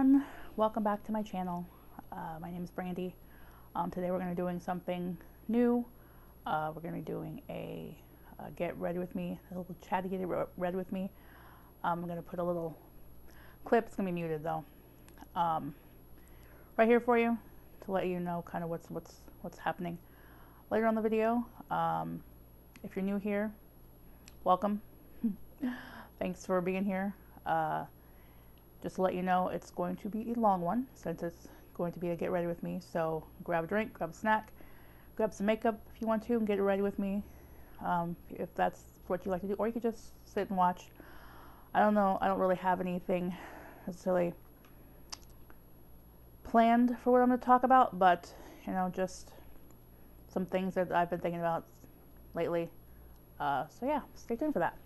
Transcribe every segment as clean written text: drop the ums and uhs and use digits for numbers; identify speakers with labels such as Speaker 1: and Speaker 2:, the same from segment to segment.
Speaker 1: everyone, welcome back to my channel. My name is Brandy. Today we're going to be doing something new. We're going to be doing a get ready with me, a little chatty get ready with me. I'm going to put a little clip. It's going to be muted though, right here for you to let you know kind of what's happening later on the video. If you're new here, welcome. Thanks for being here. Just to let you know, it's going to be a long one since it's going to be a get ready with me. So grab a drink, grab a snack, grab some makeup if you want to, and get ready with me. If that's what you like to do, or you could just sit and watch. I don't know. I don't really have anything necessarily planned for what I'm going to talk about, but you know, just some things that I've been thinking about lately. So yeah, stay tuned for that.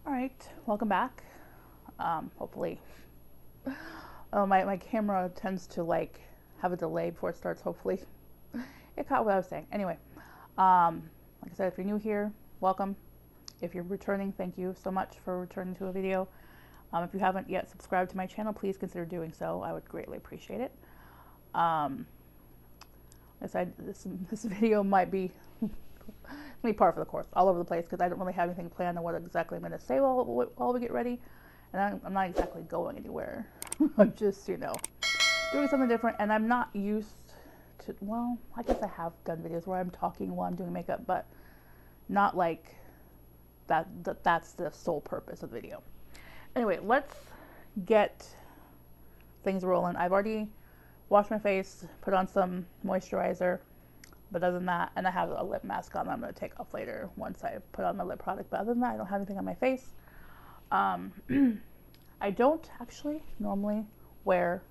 Speaker 1: Alright, welcome back. Hopefully, my camera tends to like have a delay before it starts. Hopefully it caught what I was saying. Anyway, like I said, if you're new here, welcome. If you're returning, thank you so much for returning to a video. If you haven't yet subscribed to my channel, please consider doing so. I would greatly appreciate it. Like I said, this video might be par for the course, all over the place, because I don't really have anything planned on what exactly I'm going to say while we get ready. And I'm not exactly going anywhere. I'm just, you know, doing something different. And I'm not used to, well, I guess I have done videos where I'm talking while I'm doing makeup, but not like that's the sole purpose of the video. Anyway, let's get things rolling. I've already washed my face, put on some moisturizer, but other than that, and I have a lip mask on that I'm going to take off later once I put on my lip product, but other than that, I don't have anything on my face. I don't actually normally wear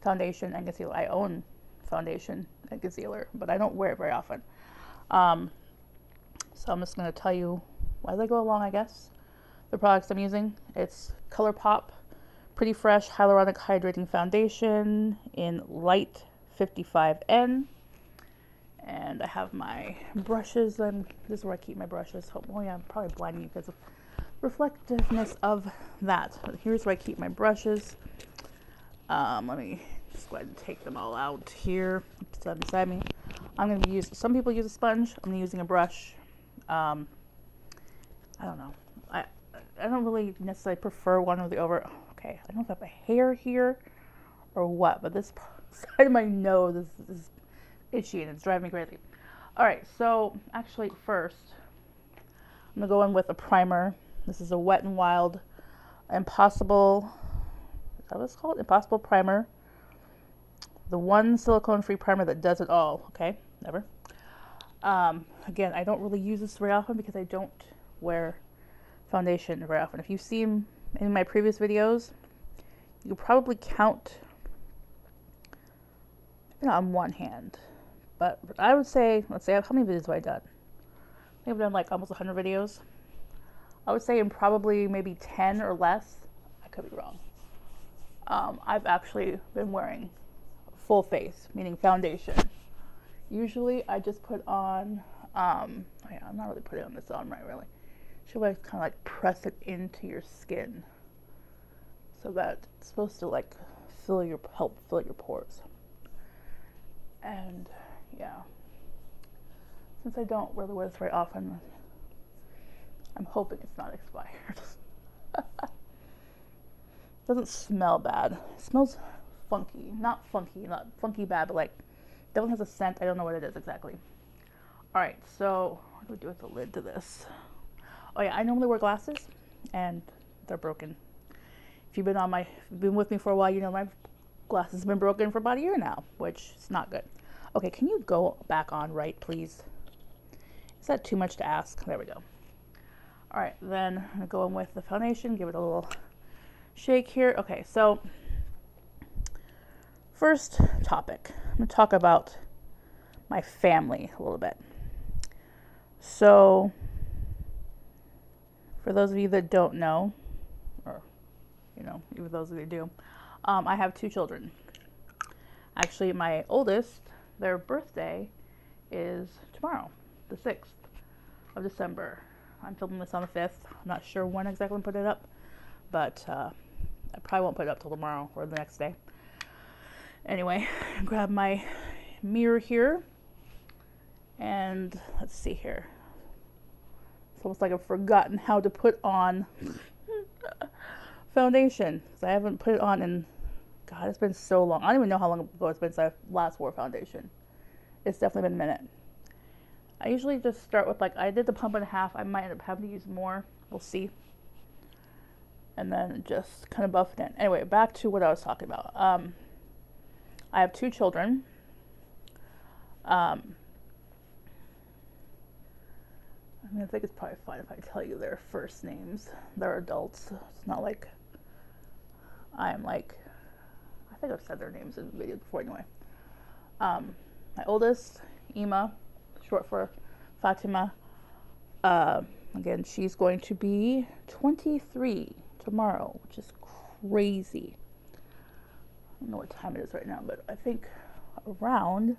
Speaker 1: foundation and concealer. I own foundation and concealer, but I don't wear it very often. So I'm just going to tell you as I go along, I guess, the products I'm using. It's ColourPop Pretty Fresh Hyaluronic Hydrating Foundation in Light 55N. And I have my brushes. This is where I keep my brushes. Oh yeah, I'm probably blinding you because of reflectiveness of that. But here's where I keep my brushes. Let me just go ahead and take them all out here beside me. I'm going to use, some people use a sponge. I'm using a brush. I don't know. I don't really necessarily prefer one or the other. Okay, I don't know if I have a hair here or what, but this side of my nose is itchy and it's driving me crazy. All right, so actually first, I'm gonna go in with a primer. This is a Wet n Wild Impossible, is that what it's called? Impossible Primer. The one silicone-free primer that does it all, okay? Never. Again, I don't really use this very often because I don't wear foundation very often. If you've seen in my previous videos, you could probably count on one hand. But I would say, let's say, how many videos have I done? I think I've done like almost 100 videos. I would say in probably maybe 10 or less, I could be wrong, I've actually been wearing full face, meaning foundation. Usually I just put on, oh yeah, I'm not really putting on this on right, really. Should I kind of like press it into your skin so that it's supposed to like help fill your pores. And yeah, since I don't really wear this very often, I'm hoping it's not expired. Doesn't smell bad. It smells funky. Not funky bad, but like definitely has a scent. I don't know what it is exactly. All right, so what do we do with the lid to this? Oh yeah, I normally wear glasses and they're broken. If you've been with me for a while, you know my glasses have been broken for about a year now, which is not good. Okay, can you go back on right, please? Is that too much to ask? There we go. All right, then I'm gonna go in with the foundation, give it a little shake here. Okay, so first topic, I'm gonna talk about my family a little bit. So for those of you that don't know, or you know, even those of you who do, I have 2 children. Actually, my oldest, their birthday is tomorrow. the 6th of December. I'm filming this on the 5th. I'm not sure when exactly I'm putting it up, but I probably won't put it up till tomorrow or the next day. Anyway, grab my mirror here, and let's see here. It's almost like I've forgotten how to put on foundation, because I haven't put it on in, God, it's been so long. I don't even know how long ago it's been since I last wore foundation. It's definitely been a minute. I usually just start with, like, I did the pump and a half. I might end up having to use more. We'll see. And then just kind of buff it in. Anyway, back to what I was talking about. I have 2 children. I mean, I think it's probably fine if I tell you their first names. They're adults. It's not like I'm like, I think I've said their names in the video before anyway. My oldest, Ima, short for Fatima. Again, she's going to be 23 tomorrow, which is crazy. I don't know what time it is right now, but I think around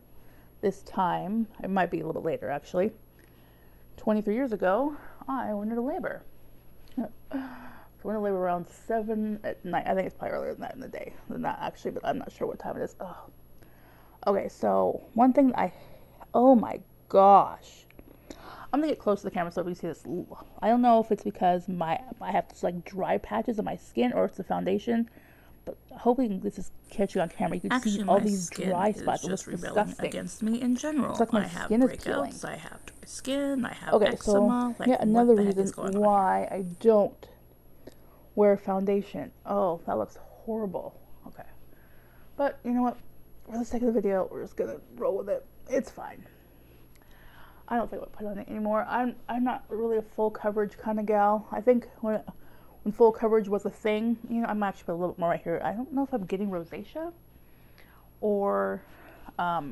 Speaker 1: this time, it might be a little bit later actually, 23 years ago, I went into labor. So I went into labor around 7 at night. I think it's probably earlier than that in the day, than that actually, but I'm not sure what time it is. Oh. Okay, so one thing oh my gosh. I'm gonna get close to the camera so we can see this. I don't know if it's because I have this like dry patches on my skin or it's the foundation, but hopefully this is catching on camera. You can see all these dry spots. It looks disgusting
Speaker 2: Against me in general.
Speaker 1: It's like my skin is peeling.
Speaker 2: I have dry skin. I have
Speaker 1: okay,
Speaker 2: eczema.
Speaker 1: So yeah, another reason why I don't wear foundation. Oh, that looks horrible. Okay, but you know what? For the sake of the video, we're just gonna roll with it. It's fine. I don't think I'll put on it anymore. I'm not really a full coverage kind of gal. I think when full coverage was a thing, you know, I'm actually put a little bit more right here. I don't know if I'm getting rosacea or I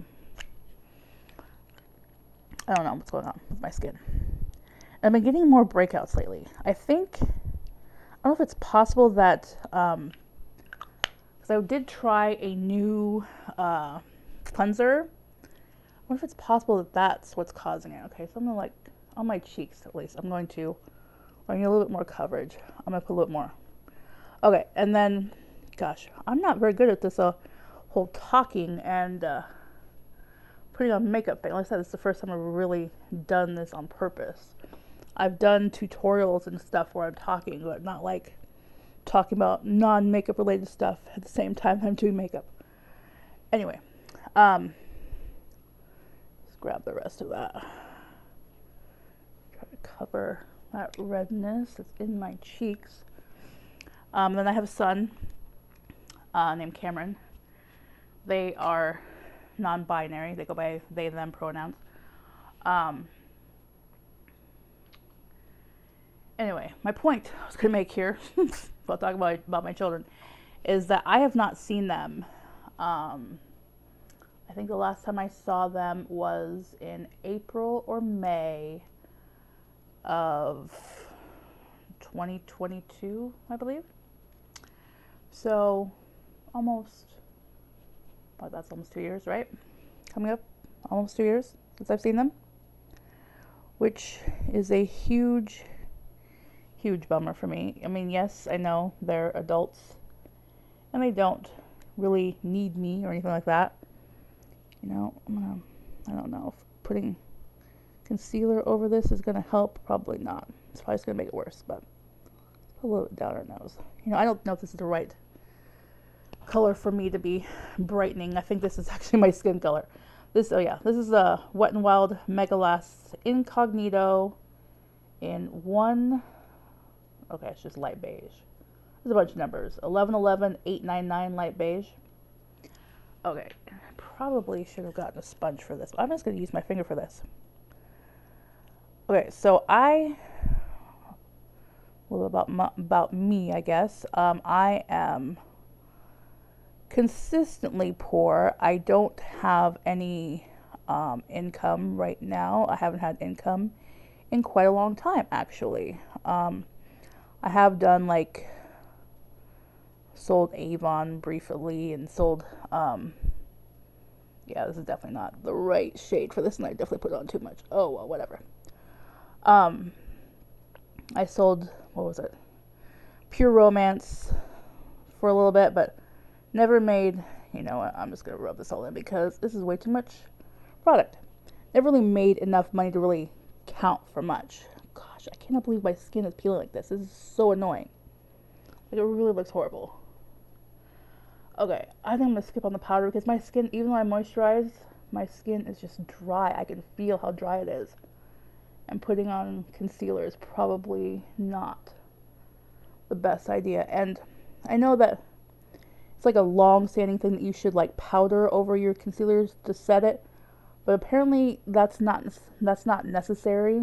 Speaker 1: don't know what's going on with my skin. I've been getting more breakouts lately. I think, I don't know if it's possible that because I did try a new cleanser. I wonder if it's possible that that's what's causing it. Okay, so I'm gonna, like, on my cheeks at least, I need a little bit more coverage. I'm gonna put a little bit more. Okay, and then, gosh, I'm not very good at this whole talking and putting on makeup thing. Like I said, it's the first time I've really done this on purpose. I've done tutorials and stuff where I'm talking, but not like talking about non-makeup related stuff at the same time I'm doing makeup. Anyway, grab the rest of that. Try to cover that redness that's in my cheeks. Then I have a son named Cameron. They are non-binary. They go by they, them pronouns. Anyway, my point I was going to make here, while talking about my children, is that I have not seen them. I think the last time I saw them was in April or May of 2022, I believe. So that's almost 2 years, right? Coming up, almost 2 years since I've seen them, which is a huge, huge bummer for me. I mean, yes, I know they're adults and they don't really need me or anything like that. You know, I don't know if putting concealer over this is going to help. Probably not. It's probably just going to make it worse, but put a little bit down our nose. You know, I don't know if this is the right color for me to be brightening. I think this is actually my skin color. This is a Wet n Wild Mega Last Incognito in one, okay, it's just light beige. There's a bunch of numbers. 1111 899 light beige. Okay, I probably should have gotten a sponge for this, but I'm just going to use my finger for this. Okay, so a little about me, I guess. I am consistently poor. I don't have any income right now. I haven't had income in quite a long time, actually. I have done, like, sold Avon briefly and sold Yeah, this is definitely not the right shade for this, and I definitely put on too much. Oh, well, whatever. I sold, what was it? Pure Romance for a little bit, but never made, you know what, I'm just going to rub this all in because this is way too much product. Never really made enough money to really count for much. Gosh, I cannot believe my skin is peeling like this. This is so annoying. Like, it really looks horrible. Okay, I think I'm going to skip on the powder because my skin, even though I moisturize, my skin is just dry. I can feel how dry it is. And putting on concealer is probably not the best idea. And I know that it's like a long-standing thing that you should like powder over your concealers to set it, but apparently that's not necessary.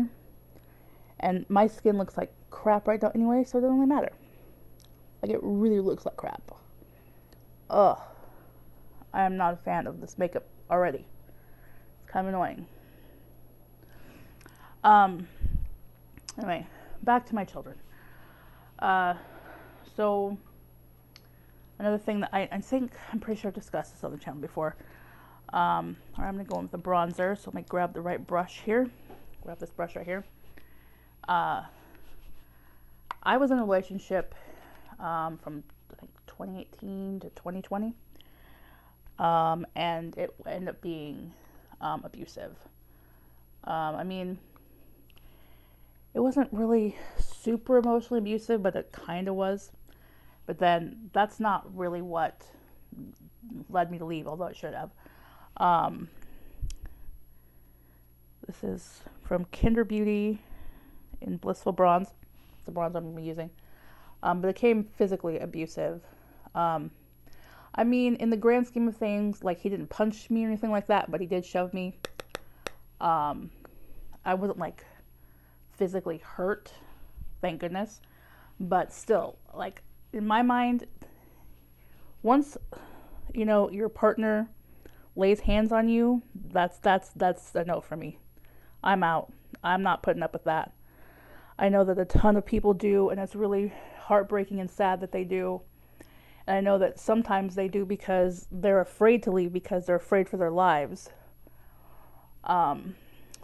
Speaker 1: And my skin looks like crap right now anyway, so it doesn't really matter. Like, it really looks like crap. Ugh. I am not a fan of this makeup already. It's kind of annoying. Anyway, back to my children. So another thing that I think, I'm pretty sure I've discussed this on the channel before. I'm going to go in with the bronzer, so let me grab the right brush here. Grab this brush right here. I was in a relationship from, I think, 2018 to 2020. And it ended up being abusive. I mean, it wasn't really super emotionally abusive, but it kind of was. But then that's not really what led me to leave, although it should have. This is from Kinder Beauty in Blissful Bronze. It's the bronze I'm going to be using. But it came physically abusive. I mean, in the grand scheme of things, like, he didn't punch me or anything like that, but he did shove me. I wasn't, like, physically hurt, thank goodness. But still, like, in my mind, once, you know, your partner lays hands on you, that's a no for me. I'm out. I'm not putting up with that. I know that a ton of people do, and it's really heartbreaking and sad that they do. And I know that sometimes they do because they're afraid to leave, because they're afraid for their lives.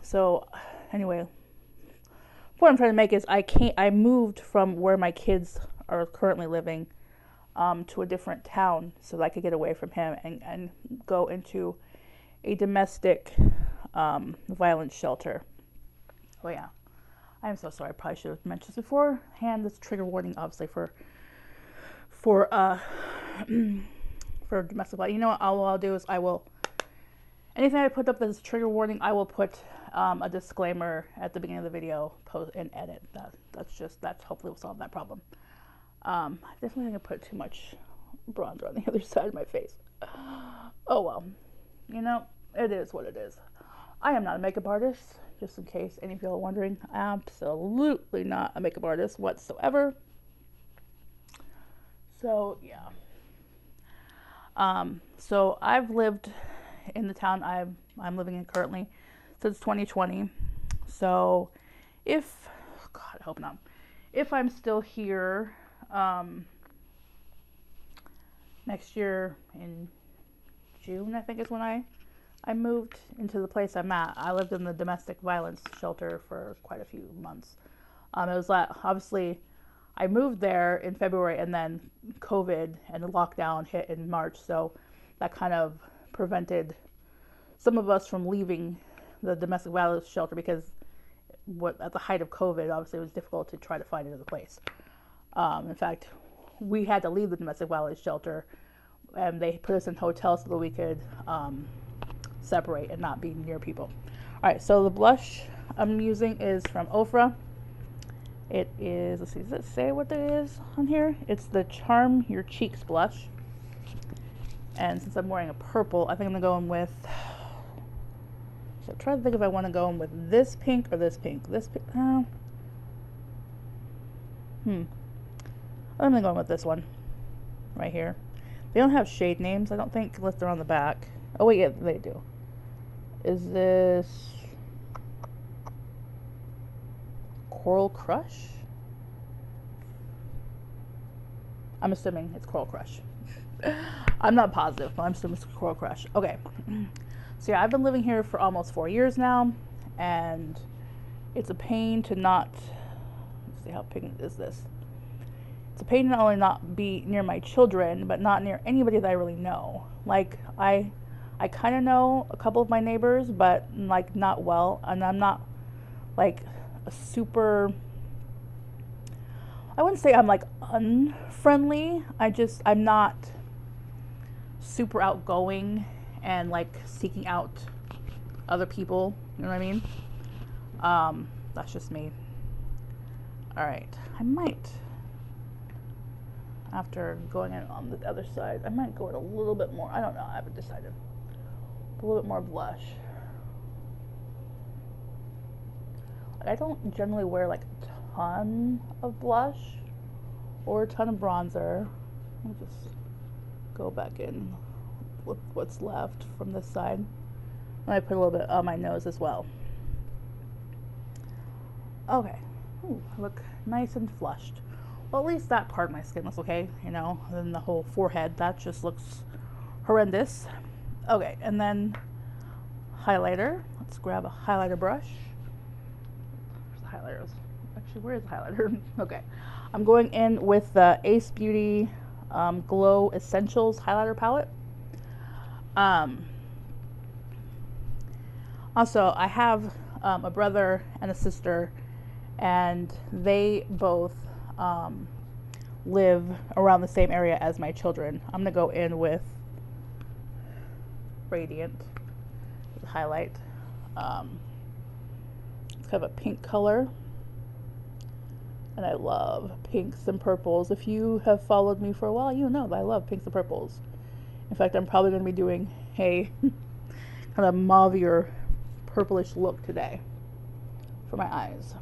Speaker 1: So anyway, what I'm trying to make is I moved from where my kids are currently living to a different town so that I could get away from him and go into a domestic violence shelter. Oh yeah, I'm so sorry. I probably should have mentioned this beforehand. This trigger warning, obviously, for domestic violence. You know what? All I'll do is anything I put up as trigger warning, I will put a disclaimer at the beginning of the video, post and edit. That's hopefully will solve that problem. I definitely think I put too much bronzer on the other side of my face. Oh well, you know, it is what it is. I am not a makeup artist, just in case any of you are wondering. Absolutely not a makeup artist whatsoever. So yeah. So I've lived in the town I'm living in currently since 2020. So God, I hope not. If I'm still here next year in June, I think is when I moved into the place I'm at. I lived in the domestic violence shelter for quite a few months. It was obviously, I moved there in February, and then COVID and the lockdown hit in March, so that kind of prevented some of us from leaving the domestic violence shelter, because at the height of COVID, obviously it was difficult to try to find another place. In fact, we had to leave the domestic violence shelter, and they put us in hotels so that we could separate and not be near people. All right, so the blush I'm using is from Ofra. It is, let's see, does it say what it is on here? It's the Charm Your Cheeks blush. And since I'm wearing a purple, I think I'm going with, so I'm trying to think if I want to go in with this pink or this pink. This pink, I'm going to go in with this one right here. They don't have shade names, I don't think, unless they're on the back. Oh wait, yeah, they do. Is this Coral Crush? I'm assuming it's Coral Crush. I'm not positive, but I'm still Coral Crush. Okay. So yeah, I've been living here for almost 4 years now, and it's a pain to not, let's see, how pink is this? It's a pain to not only not be near my children, but not near anybody that I really know. Like, I kind of know a couple of my neighbors, but like not well, and I'm not like a super, I wouldn't say I'm like unfriendly. I'm not super outgoing and like seeking out other people. You know what I mean? That's just me. All right, I might, after going in on the other side, I might go in a little bit more. I don't know. I haven't decided. A little bit more blush. I don't generally wear like a ton of blush or a ton of bronzer. I'll just go back in with what's left from this side. And I put a little bit on my nose as well. Okay. Ooh, I look nice and flushed. Well, at least that part of my skin looks okay, you know. And then the whole forehead, that just looks horrendous. Okay, and then highlighter. Let's grab a highlighter brush. Where's the highlighters? Actually, where is the highlighter? Okay. I'm going in with the Ace Beauty Glow Essentials highlighter palette. Also, I have a brother and a sister, and they both live around the same area as my children. I'm going to go in with Radiant highlight. It's kind of a pink color, and I love pinks and purples. If you have followed me for a while, you know that I love pinks and purples. In fact, I'm probably going to be doing a kind of mauve-y, purplish look today for my eyes.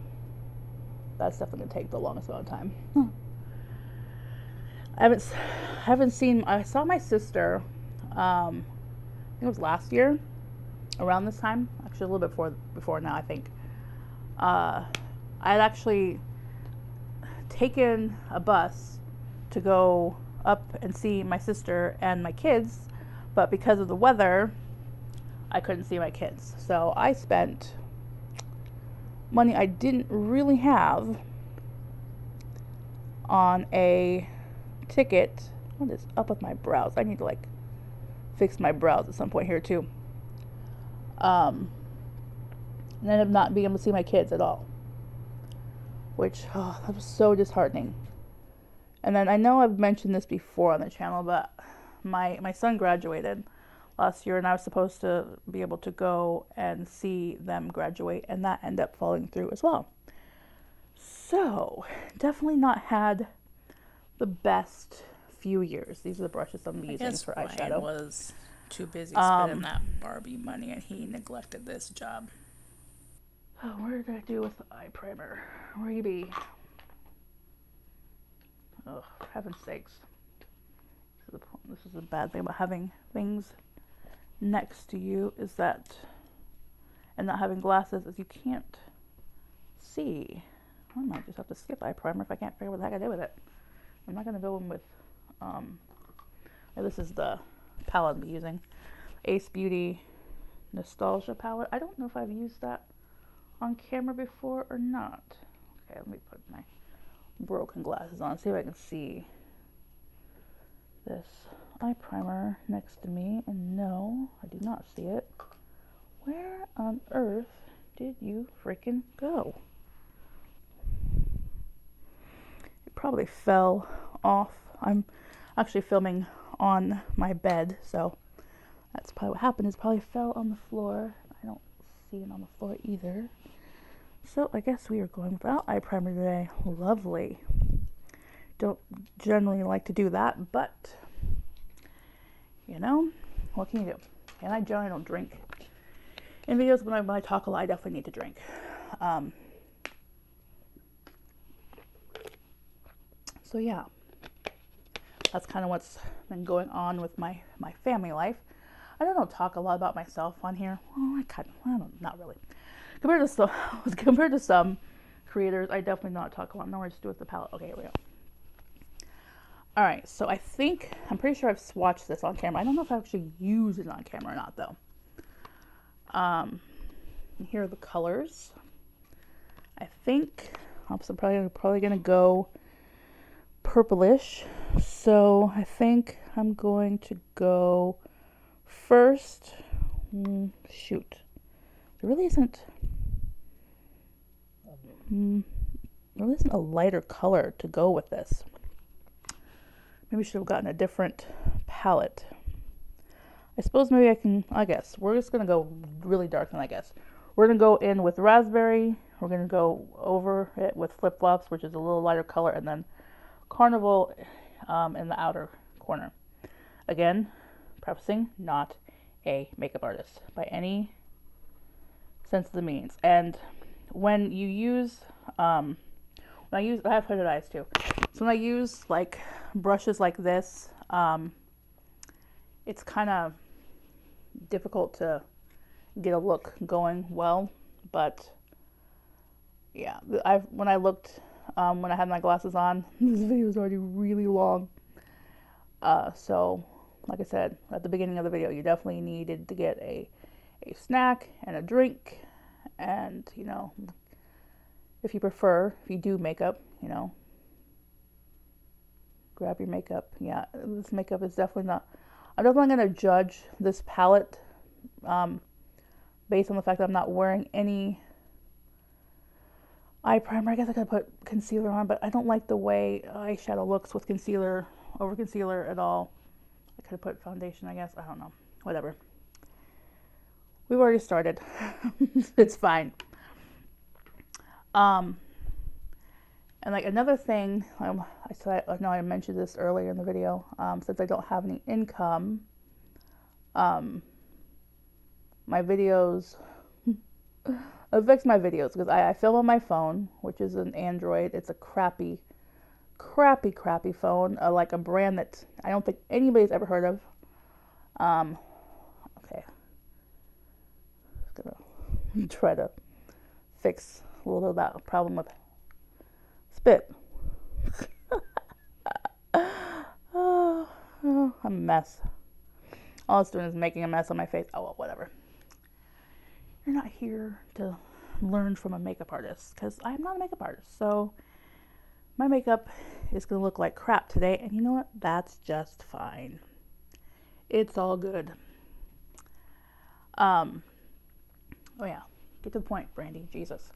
Speaker 1: That's definitely going to take the longest amount of time. I haven't seen, I saw my sister, I think it was last year, around this time, actually a little bit before now, I think. I had actually taken a bus to go up and see my sister and my kids, but because of the weather, I couldn't see my kids. So I spent money I didn't really have on a ticket. What is up with my brows? I need to like fix my brows at some point here too. And ended up not being able to see my kids at all, which that was so disheartening. And then I know I've mentioned this before on the channel, but my son graduated last year, and I was supposed to be able to go and see them graduate, and that ended up falling through as well. So definitely not had the best few years. These are the brushes I'm using for eyeshadow.
Speaker 2: Brian was too busy spending that Barbie money, and he neglected this job.
Speaker 1: Oh, where did I do with the eye primer? Where you be? Oh, for heaven's sakes. This is the bad thing about having things next to you, is that, and not having glasses, is you can't see. I might just have to skip eye primer if I can't figure out what the heck I did with it. I'm not going to go in with, this is the palette I'm using. Ace Beauty Nostalgia palette. I don't know if I've used that on camera before or not. Okay, let me put my broken glasses on, see if I can see this eye primer next to me, and no, I do not see it. Where on earth did you freaking go? It probably fell off. I'm actually filming on my bed, so that's probably what happened, is probably fell on the floor. I don't see it on the floor either. So I guess we are going without eye primer today. Lovely. Don't generally like to do that, but you know, what can you do? And I generally don't drink. In videos when I talk a lot, I definitely need to drink. So yeah, that's kind of what's been going on with my family life. I don't talk a lot about myself on here. Well, not really. Compared to some creators, I definitely not talk a lot. No, I just do with the palette. Okay, here we go. All right, so I'm pretty sure I've swatched this on camera. I don't know if I actually used it on camera or not, though. Here are the colors. I think I'm probably gonna go purplish. So I think I'm going to go first. Shoot, there really isn't. There really isn't a lighter color to go with this. Maybe we should have gotten a different palette. I suppose maybe I guess. We're just going to go really dark then, I guess. We're going to go in with raspberry. We're going to go over it with flip-flops, which is a little lighter color, and then carnival in the outer corner. Again, prefacing, not a makeup artist by any sense of the means. And when you use, I have hooded eyes too. So when I use like brushes like this, it's kind of difficult to get a look going well. But yeah, when I had my glasses on, this video is already really long. So like I said at the beginning of the video, you definitely needed to get a snack and a drink, and you know, if you do makeup, you know, grab your makeup. Yeah, this makeup is definitely not. I'm definitely going to judge this palette based on the fact that I'm not wearing any eye primer. I guess I could put concealer on, but I don't like the way eyeshadow looks with concealer, over concealer at all. I could have put foundation, I guess. I don't know. Whatever. We've already started. It's fine. And like another thing, I know I mentioned this earlier in the video, since I don't have any income, my videos, affects my videos because I film on my phone, which is an Android. It's a crappy phone, like a brand that I don't think anybody's ever heard of. Okay. Just gonna try to fix a little bit of that problem with spit. I'm a mess. All it's doing is making a mess on my face. Oh well, whatever. You're not here to learn from a makeup artist because I'm not a makeup artist. So my makeup is going to look like crap today, and you know what? That's just fine. It's all good. Oh yeah, get to the point, Brandy. Jesus.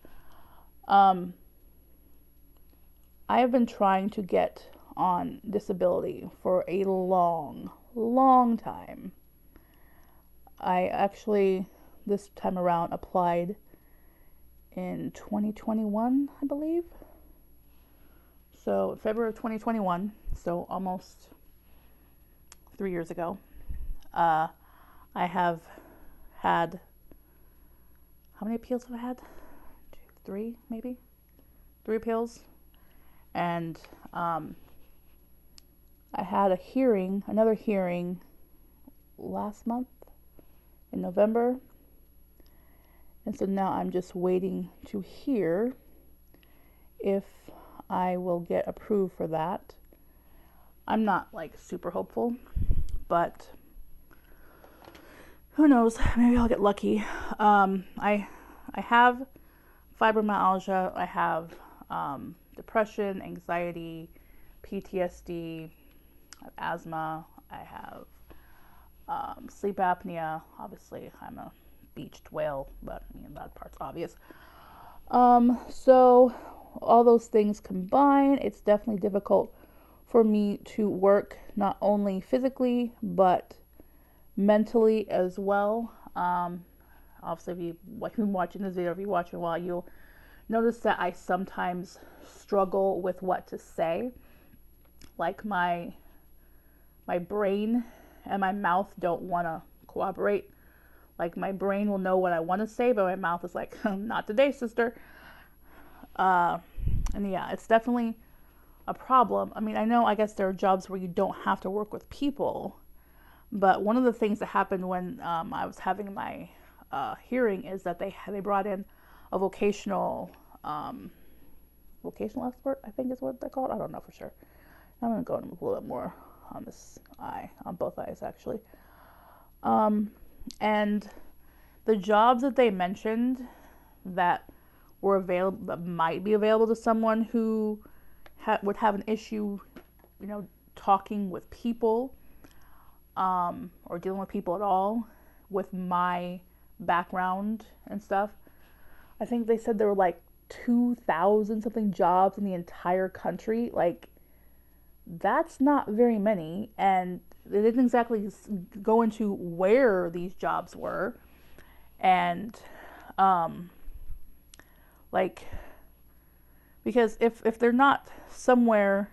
Speaker 1: I have been trying to get on disability for a long time. I actually, this time around, applied in 2021, I believe. So February of 2021, so almost 3 years ago. I have had, how many appeals have I had? 2, 3, maybe? 3 appeals. And I had another hearing last month in November. And so now I'm just waiting to hear if I will get approved for that. I'm not like super hopeful, but who knows? Maybe I'll get lucky. I have fibromyalgia. I have depression, anxiety, PTSD, I have asthma. I have sleep apnea. Obviously, I'm a beached whale, but that part's obvious. So all those things combined, it's definitely difficult for me to work not only physically but mentally as well. Obviously, if you've been watching this video, if you watch it a while, you'll notice that I sometimes struggle with what to say. Like my brain and my mouth don't want to cooperate. Like my brain will know what I want to say, but my mouth is like, not today, sister. And yeah, it's definitely a problem. I mean, I guess there are jobs where you don't have to work with people, but one of the things that happened when I was having my hearing is that they brought in a vocational expert, I think is what they're called. I don't know for sure. I'm going to go in a little bit more on this eye, on both eyes actually. And the jobs that they mentioned that were available, that might be available to someone who would have an issue, you know, talking with people, or dealing with people at all, with my background and stuff. I think they said there were like 2,000 something jobs in the entire country. Like, that's not very many, and they didn't exactly go into where these jobs were, and like, because if they're not somewhere,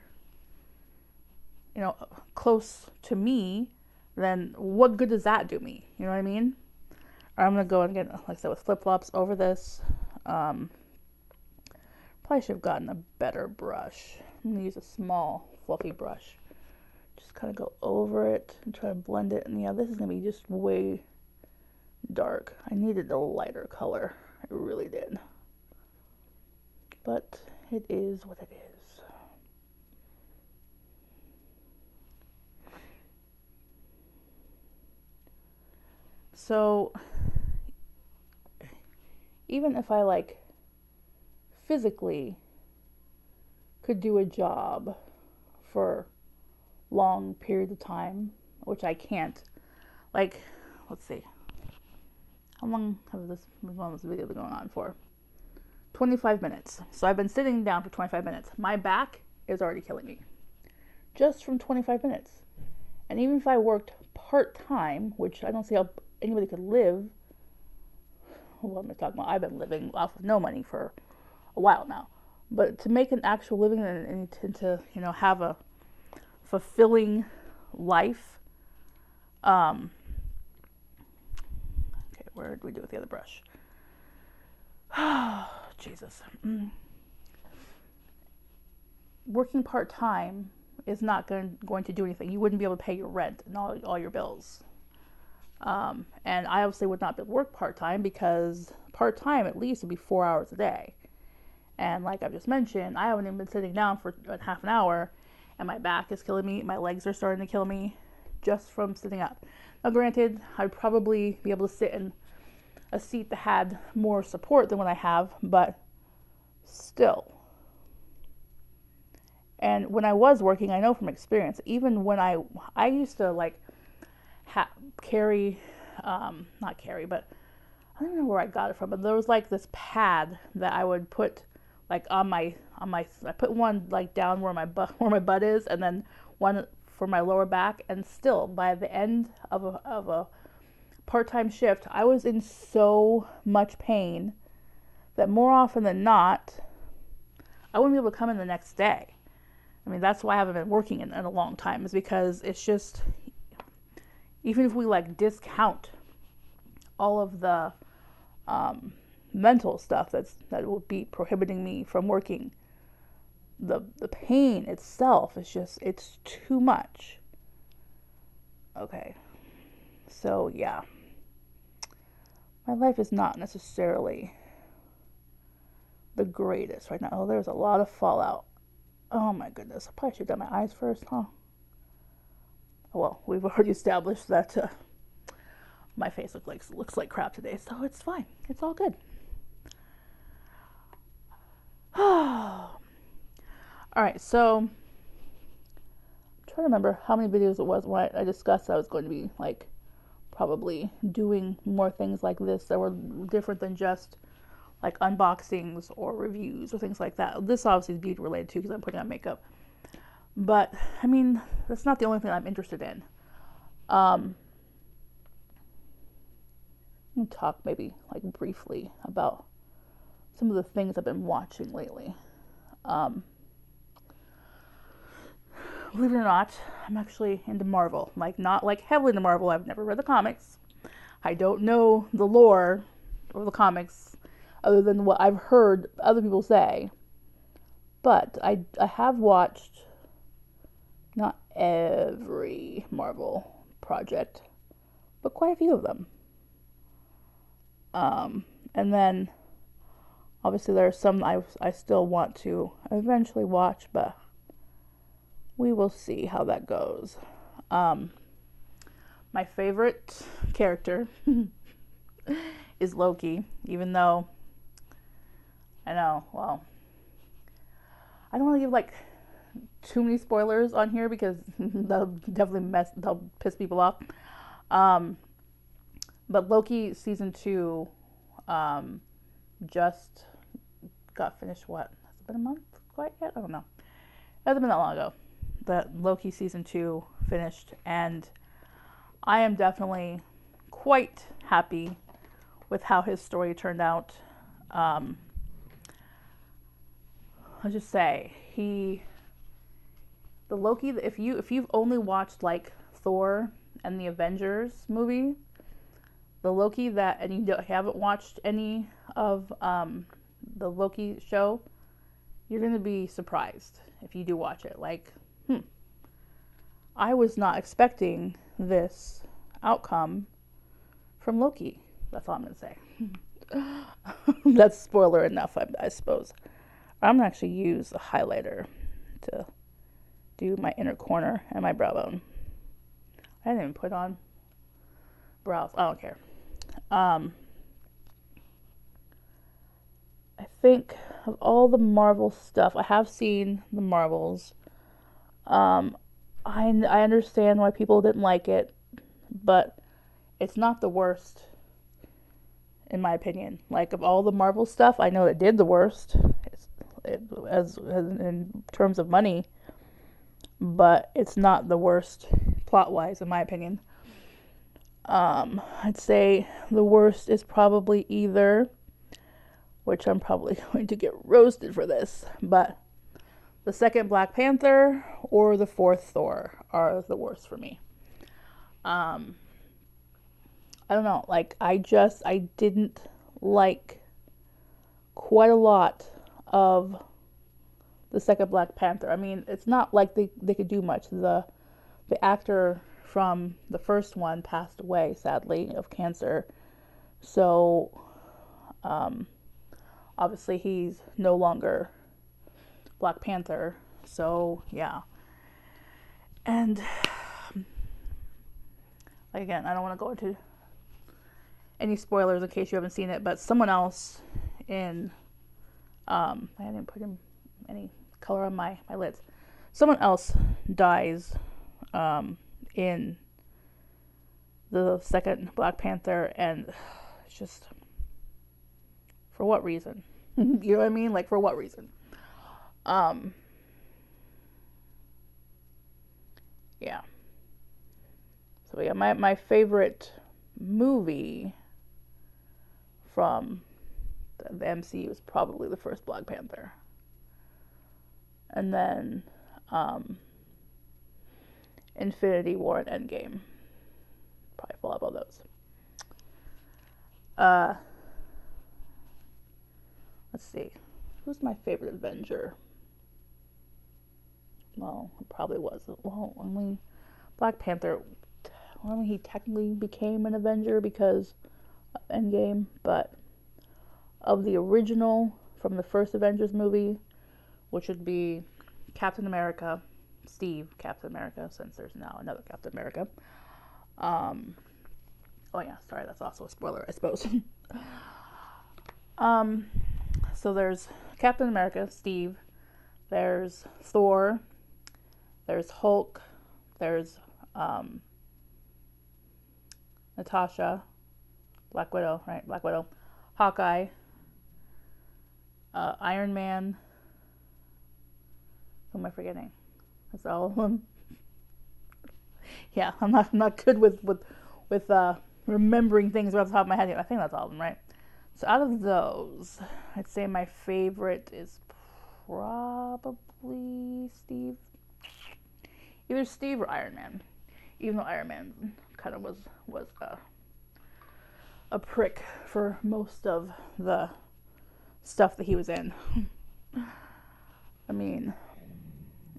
Speaker 1: you know, close to me, then what good does that do me? You know what I mean? Or I'm gonna go and get, like I said, with flip-flops over this. Probably should have gotten a better brush. I'm gonna use a small fluffy brush. Just kind of go over it and try to blend it. And yeah, this is gonna be just way dark. I needed a lighter color. I really did. But it is what it is. So even if I like physically could do a job for long periods of time, which I can't, like, let's see, how long has this video been going on for? 25 minutes. So I've been sitting down for 25 minutes. My back is already killing me just from 25 minutes. And even if I worked part-time, which I don't see how anybody could live, what am I talking about? I've been living off of no money for a while now. But to make an actual living and to, you know, have a fulfilling life. Okay, where do we do with the other brush? Jesus. Working part-time is not going to do anything. You wouldn't be able to pay your rent and all your bills. And I obviously would not be able to work part-time, because part-time at least would be 4 hours a day. And like I've just mentioned, I haven't even been sitting down for half an hour, and my back is killing me. My legs are starting to kill me just from sitting up. Now granted, I'd probably be able to sit in a seat that had more support than what I have, but still. And when I was working, I know from experience, even when I used to like carry, not carry, but I don't know where I got it from, but there was like this pad that I would put like on my, I put one like down where my butt is, and then one for my lower back, and still by the end of a part-time shift, I was in so much pain that more often than not, I wouldn't be able to come in the next day. I mean, that's why I haven't been working in a long time, is because it's just, even if we like discount all of the mental stuff that will be prohibiting me from working, the pain itself is just, it's too much. Okay, so yeah, my life is not necessarily the greatest right now. Oh, there's a lot of fallout. Oh my goodness, I probably should have done my eyes first, huh? Well, we've already established that my face looks like crap today, so it's fine. It's all good. Alright, so I'm trying to remember how many videos it was when I discussed that I was going to be like probably doing more things like this that were different than just like unboxings or reviews or things like that. This obviously is beauty related too, because I'm putting on makeup. But I mean, that's not the only thing I'm interested in. I'm gonna talk maybe like briefly about some of the things I've been watching lately. Believe it or not, I'm actually into Marvel. Like, not like heavily into Marvel. I've never read the comics. I don't know the lore of the comics other than what I've heard other people say. But I have watched not every Marvel project, but quite a few of them. And then obviously there are some I still want to eventually watch, but we will see how that goes. My favorite character is Loki, even though I know, well, I don't want to give like too many spoilers on here because they'll piss people off. But Loki season 2 just got finished. What, has it been a month quite yet? I don't know. It hasn't been that long ago that Loki season 2 finished, and I am definitely quite happy with how his story turned out. Let's just say the Loki. If you've only watched like Thor and the Avengers movie, the Loki and you haven't watched any of the Loki show, you're gonna be surprised if you do watch it. Like, I was not expecting this outcome from Loki. That's all I'm gonna say. That's spoiler enough, I suppose. I'm gonna actually use a highlighter to do my inner corner and my brow bone. I didn't even put on brows. I don't care. I think of all the Marvel stuff, I have seen the Marvels. I understand why people didn't like it, but it's not the worst, in my opinion. Like, of all the Marvel stuff, I know it did the worst, as in terms of money, but it's not the worst plot-wise, in my opinion. I'd say the worst is probably either, which I'm probably going to get roasted for this, but the second Black Panther or the fourth Thor are the worst for me. I don't know, like, I didn't like quite a lot of the second Black Panther. I mean, it's not like they could do much. The actor from the first one passed away, sadly, of cancer. So, obviously he's no longer Black Panther. So, yeah. And, again, I don't want to go into any spoilers in case you haven't seen it, but someone else in, I didn't put in any color on my lids. Someone else dies, in the second Black Panther, and it's just, for what reason? You know what I mean? Like, for what reason? Yeah. So yeah, my favorite movie from the MCU is probably the first Black Panther. And then Infinity War and Endgame. Probably fall above those. Let's see. Who's my favorite Avenger? Well, it probably was. Well, I mean, Black Panther. Well, I mean, he technically became an Avenger because of Endgame, but of the original from the first Avengers movie, which would be Captain America, Steve Captain America, since there's now another Captain America. Oh yeah, sorry, that's also a spoiler, I suppose. So there's Captain America, Steve. There's Thor. There's Hulk. There's Natasha, Black Widow, right? Black Widow, Hawkeye, Iron Man. Who am I forgetting? That's all of them. Yeah, I'm not good with remembering things off the top of my head. I think that's all of them, right? So out of those, I'd say my favorite is probably Steve. Either Steve or Iron Man. Even though Iron Man kind of was a prick for most of the stuff that he was in. I mean,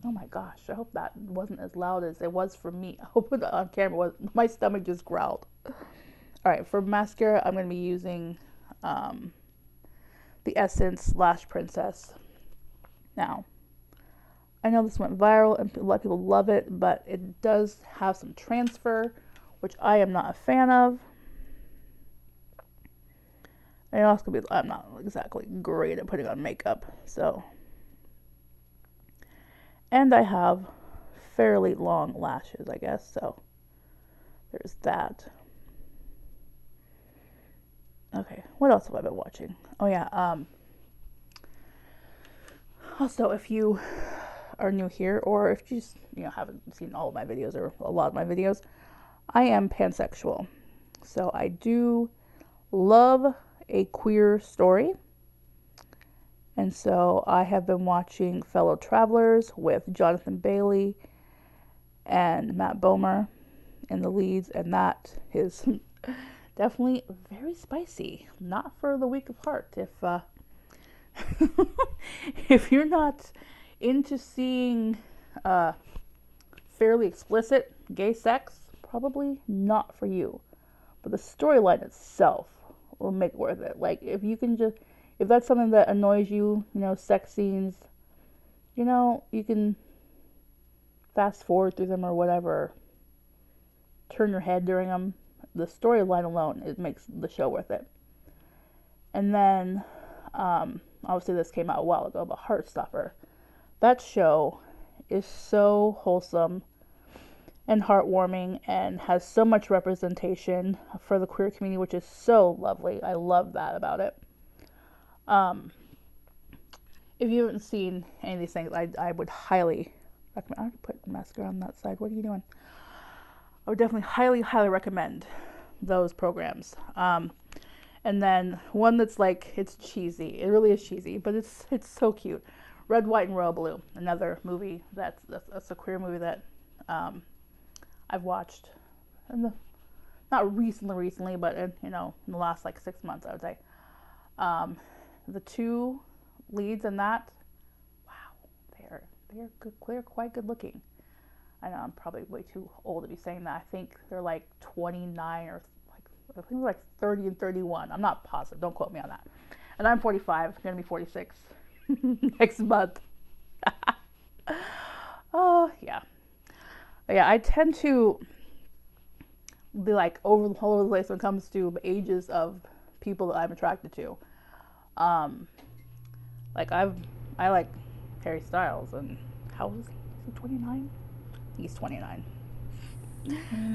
Speaker 1: oh my gosh, I hope that wasn't as loud as it was for me. I hope that on camera my stomach just growled. Alright, for mascara, I'm going to be using the Essence Lash Princess. Now, I know this went viral and a lot of people love it, but it does have some transfer, which I am not a fan of. And also I'm not exactly great at putting on makeup, so. And I have fairly long lashes, I guess, so there's that. Okay, what else have I been watching? Oh yeah, also if you are new here, or if you just, haven't seen all of my videos or a lot of my videos, I am pansexual. So I do love a queer story. And so I have been watching Fellow Travelers with Jonathan Bailey and Matt Bomer in the leads, and that is definitely very spicy. Not for the weak of heart. If you're not into seeing fairly explicit gay sex, probably not for you. But the storyline itself will make it worth it. Like, if that's something that annoys you, sex scenes, you can fast forward through them or whatever, turn your head during them. The storyline alone, it makes the show worth it. And then, obviously this came out a while ago, but Heartstopper. That show is so wholesome and heartwarming and has so much representation for the queer community, which is so lovely. I love that about it. If you haven't seen any of these things, I would highly recommend. I would put mascara on that side. What are you doing? I would definitely highly recommend those programs. And then one that's like, it's cheesy. It really is cheesy, but it's so cute. Red, White, and Royal Blue. Another movie that's a queer movie that I've watched, not recently, but in the last like 6 months, I would say. The two leads in that, wow, they're good. They're quite good looking. I know I'm probably way too old to be saying that. I think they're like 29 or I think they're like 30 and 31. I'm not positive. Don't quote me on that. And I'm 45. Going to be 46 next month. Oh, yeah. But yeah, I tend to be like all over the place when it comes to ages of people that I'm attracted to. Like I like Harry Styles, and how old is he? Is he 29? He's 29.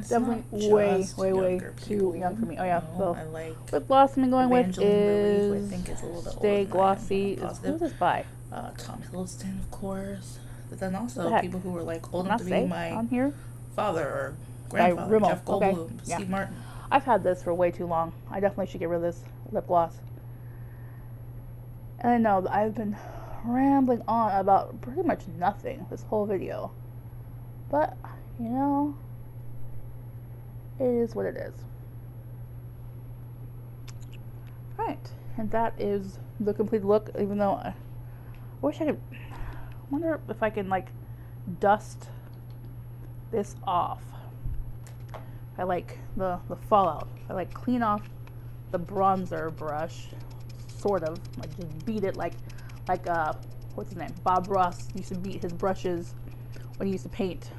Speaker 1: Definitely way too young for me. Oh yeah, so
Speaker 2: I like
Speaker 1: lip gloss I'm going with
Speaker 2: Lily, who I
Speaker 1: is
Speaker 2: think is a little bit
Speaker 1: Stay
Speaker 2: older
Speaker 1: Glossy.
Speaker 2: than I am,
Speaker 1: Who's this by?
Speaker 2: Tom Hiddleston, of course. But then also
Speaker 1: The
Speaker 2: people who were like old
Speaker 1: Not
Speaker 2: enough to
Speaker 1: say
Speaker 2: be my
Speaker 1: on here.
Speaker 2: father or grandfather,
Speaker 1: Rimmel.
Speaker 2: Jeff Goldblum,
Speaker 1: Okay. Yeah.
Speaker 2: Steve Martin.
Speaker 1: I've had this for way too long. I definitely should get rid of this lip gloss. And I know that I've been rambling on about pretty much nothing this whole video. But, it is what it is. Right. And that is the complete look, even though I wish I could. I wonder if I can, like, dust this off. I like the fallout. I like clean off the bronzer brush, sort of. Like just beat it like what's his name? Bob Ross used to beat his brushes when he used to paint.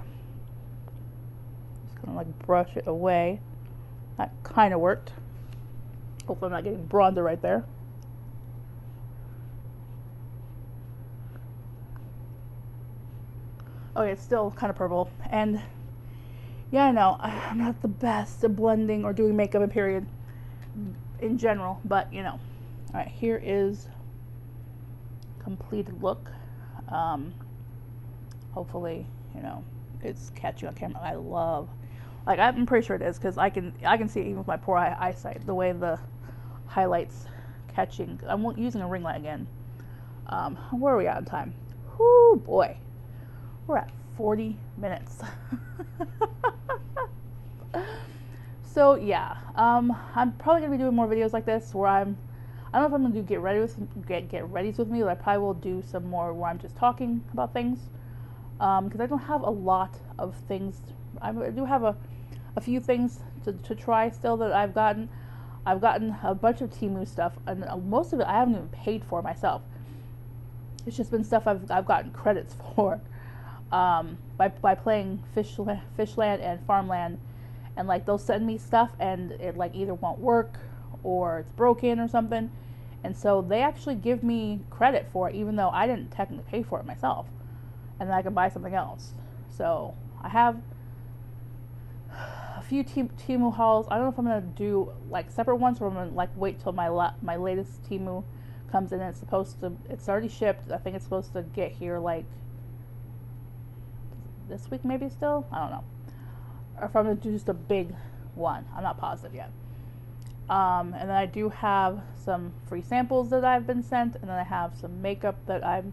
Speaker 1: Just kind of like brush it away. That kind of worked. Hopefully I'm not getting bronzer right there. Okay, it's still kind of purple. And yeah, I know I'm not the best at blending or doing makeup in period in general, but all right, here is completed look. Hopefully it's catchy on camera. I love, like, I'm pretty sure it is, because I can see it even with my poor eyesight, the way the highlights catching. I'm using a ring light again. Where are we at in time? Whoo boy, we're at 40 minutes. So yeah, I'm probably gonna be doing more videos like this where I don't know if I'm gonna do get readies with me, but I probably will do some more where I'm just talking about things, because I don't have a lot of things. I do have a few things to try still that I've gotten a bunch of Temu stuff, and most of it I haven't even paid for myself. It's just been stuff I've gotten credits for. by playing Fishland and Farmland, and like they'll send me stuff and it like either won't work or it's broken or something, and so they actually give me credit for it even though I didn't technically pay for it myself, and then I can buy something else. So I have a few Temu hauls. I don't know if I'm gonna do like separate ones or I'm gonna like wait till my latest Temu comes in and it's already shipped. I think it's supposed to get here like this week maybe still. I don't know. Or if I'm gonna do just a big one. I'm not positive yet. And then I do have some free samples that I've been sent, and then I have some makeup that I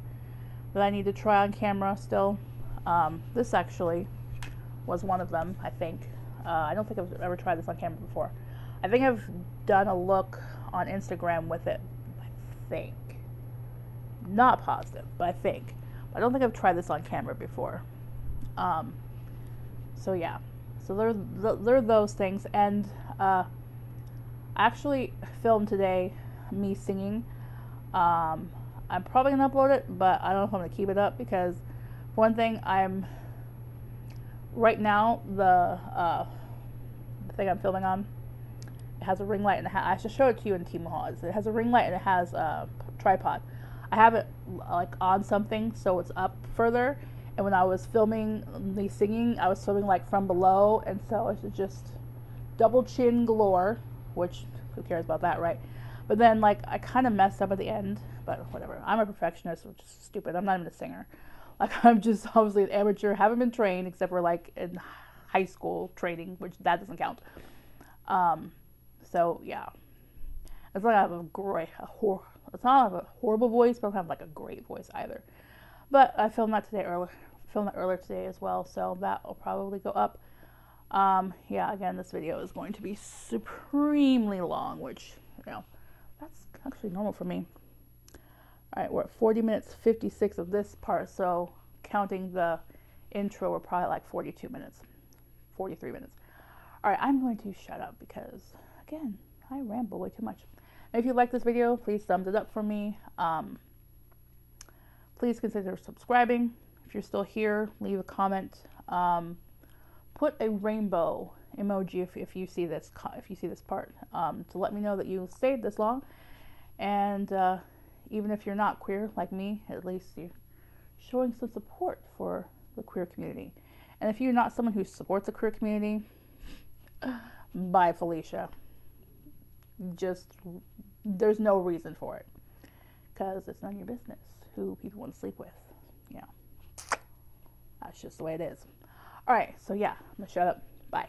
Speaker 1: need to try on camera still. This actually was one of them, I think. I don't think I've ever tried this on camera before. I think I've done a look on Instagram with it, I think. Not positive, but I think. I don't think I've tried this on camera before. So yeah, so there are those things, and I actually filmed today me singing. I'm probably gonna upload it, but I don't know if I'm gonna keep it up because, for one thing, right now the thing I'm filming on, it has a ring light and I should show it to you in Temu haul. It has a ring light and it has a tripod. I have it like on something so it's up further, and when I was filming me singing, I was filming like from below, and so it's just double chin galore, which who cares about that, right? But then like I kind of messed up at the end, but whatever. I'm a perfectionist, which is stupid. I'm not even a singer. Like I'm just obviously an amateur, haven't been trained except for like in high school training, which that doesn't count. So yeah, it's not like I have it's not like a horrible voice, but I don't have like a great voice either. But I filmed that earlier today as well, so that will probably go up. Yeah, again, this video is going to be supremely long, which, you know, that's actually normal for me. Alright, we're at 40 minutes 56 of this part, so counting the intro, we're probably like 42 minutes, 43 minutes. Alright, I'm going to shut up because, again, I ramble way too much. And if you like this video, please thumbs it up for me. Please consider subscribing. If you're still here, leave a comment. Put a rainbow emoji if you see this part, to let me know that you stayed this long. And even if you're not queer like me, at least you're showing some support for the queer community. And if you're not someone who supports the queer community, bye, Felicia. Just, there's no reason for it, because it's none of your business who people want to sleep with. Yeah, that's just the way it is. All right, so yeah, I'm gonna shut up. Bye.